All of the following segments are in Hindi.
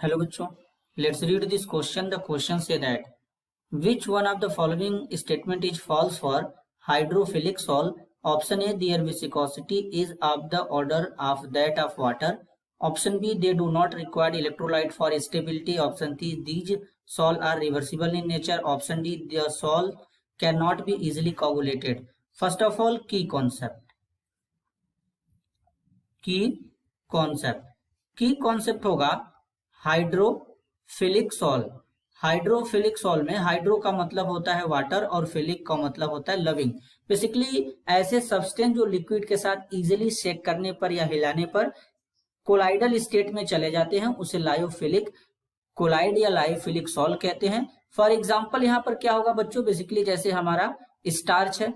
Hello बच्चों, let's read this question. The question say that which one of the following statement is false for hydrophilic salt? Option A, their viscosity is of the order of that of water. Option B, they do not require electrolyte for stability. Option C, these salts are reversible in nature. Option D, the salt cannot be easily coagulated. First of all, key concept. की कॉन्सेप्ट होगा हाइड्रोफिलिक सॉल्ट। हाइड्रोफिलिक सॉल्ट में हाइड्रो का मतलब होता है वाटर और फिलिक का मतलब होता है लविंग। बेसिकली ऐसे सब्सटेंस जो लिक्विड के साथ इजीली शेक करने पर या हिलाने पर कोलाइडल स्टेट में चले जाते हैं उसे लायोफिलिक कोलाइड या लायोफिलिक सॉल्ट कहते हैं। फॉर एग्जाम्पल यहाँ पर क्या होगा बच्चों, बेसिकली जैसे हमारा स्टार्च है,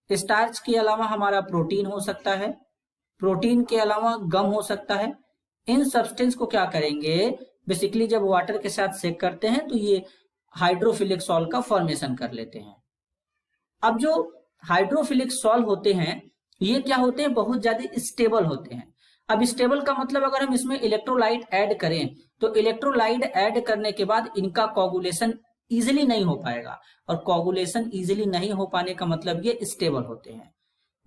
स्टार्च के अलावा हमारा प्रोटीन हो सकता है, प्रोटीन के अलावा गम हो सकता है। इन सब्सटेंस को क्या करेंगे, बेसिकली जब वाटर के साथ शेक करते हैं तो ये हाइड्रोफिलिक सॉल्ट का फॉर्मेशन कर लेते हैं। अब जो हाइड्रोफिलिक सॉल्ट होते हैं ये क्या होते हैं, बहुत ज्यादा स्टेबल होते हैं। अब स्टेबल का मतलब अगर हम इसमें इलेक्ट्रोलाइट ऐड करें तो इलेक्ट्रोलाइट ऐड करने के बाद इनका कोगुलेशन इजिली नहीं हो पाएगा, और कोगुलेशन इजिली नहीं हो पाने का मतलब ये स्टेबल होते हैं।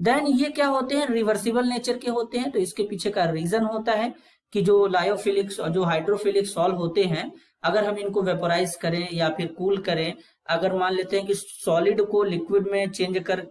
देन ये क्या होते हैं, रिवर्सिबल नेचर के होते हैं। तो इसके पीछे का रीजन होता है कि जो लायोफिलिक जो हाइड्रोफिलिक सॉल्ट होते हैं अगर हम इनको वेपोराइज करें या फिर कूल करें, अगर मान लेते हैं कि सॉलिड को लिक्विड में चेंज कर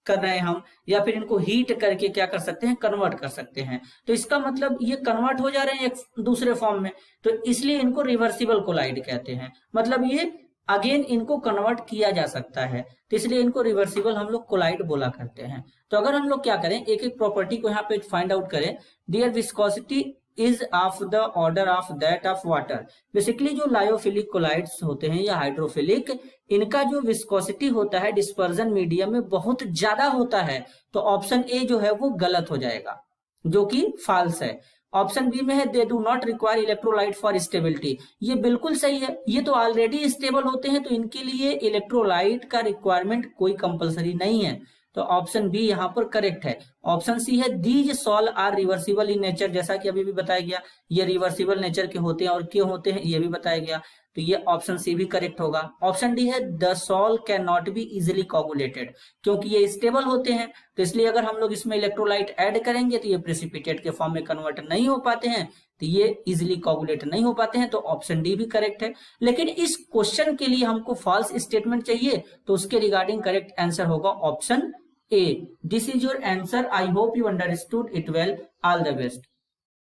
रहे हैं हम, या फिर इनको हीट करके क्या कर सकते हैं, कन्वर्ट कर सकते हैं, तो इसका मतलब ये कन्वर्ट हो जा रहे हैं एक दूसरे फॉर्म में, तो इसलिए इनको रिवर्सिबल कोलाइड कहते हैं। मतलब ये अगेन इनको कन्वर्ट किया जा सकता है, तो इसलिए इनको रिवर्सिबल हम लोग कोलाइड बोला करते हैं। तो अगर हम लोग क्या करें, एक एक प्रॉपर्टी को यहाँ पे फाइंड आउट करें। Their viscosity is of the order of that of water. Basically जो लायोफिलिक कोलाइड्स होते हैं या हाइड्रोफिलिक, इनका जो विस्कोसिटी होता है डिस्पर्जन मीडियम में बहुत ज्यादा होता है, तो ऑप्शन ए जो है वो गलत हो जाएगा, जो कि फॉल्स है। ऑप्शन बी में है they do not require electrolyte for stability, ये बिल्कुल सही है, ये तो ऑलरेडी स्टेबल होते हैं तो इनके लिए इलेक्ट्रोलाइट का रिक्वायरमेंट कोई कंपलसरी नहीं है, तो ऑप्शन बी यहाँ पर करेक्ट है। ऑप्शन सी है these salt are reversible in nature, जैसा कि अभी भी बताया गया ये रिवर्सिबल नेचर के होते हैं और क्यों होते हैं ये भी बताया गया, तो ये ऑप्शन सी भी करेक्ट होगा। ऑप्शन डी है the salt can not be easily coagulated, क्योंकि ये स्टेबल होते हैं तो इसलिए अगर हम लोग इसमें इलेक्ट्रोलाइट ऐड करेंगे तो ये प्रेसिपिटेट के फॉर्म में कन्वर्ट नहीं हो पाते हैं, तो ये इजिली कोगुलेट नहीं हो पाते हैं, तो ऑप्शन डी भी करेक्ट है। लेकिन इस क्वेश्चन के लिए हमको फॉल्स स्टेटमेंट चाहिए, तो उसके रिगार्डिंग करेक्ट आंसर होगा option A. This is your answer. I hope you understood it well. All the best.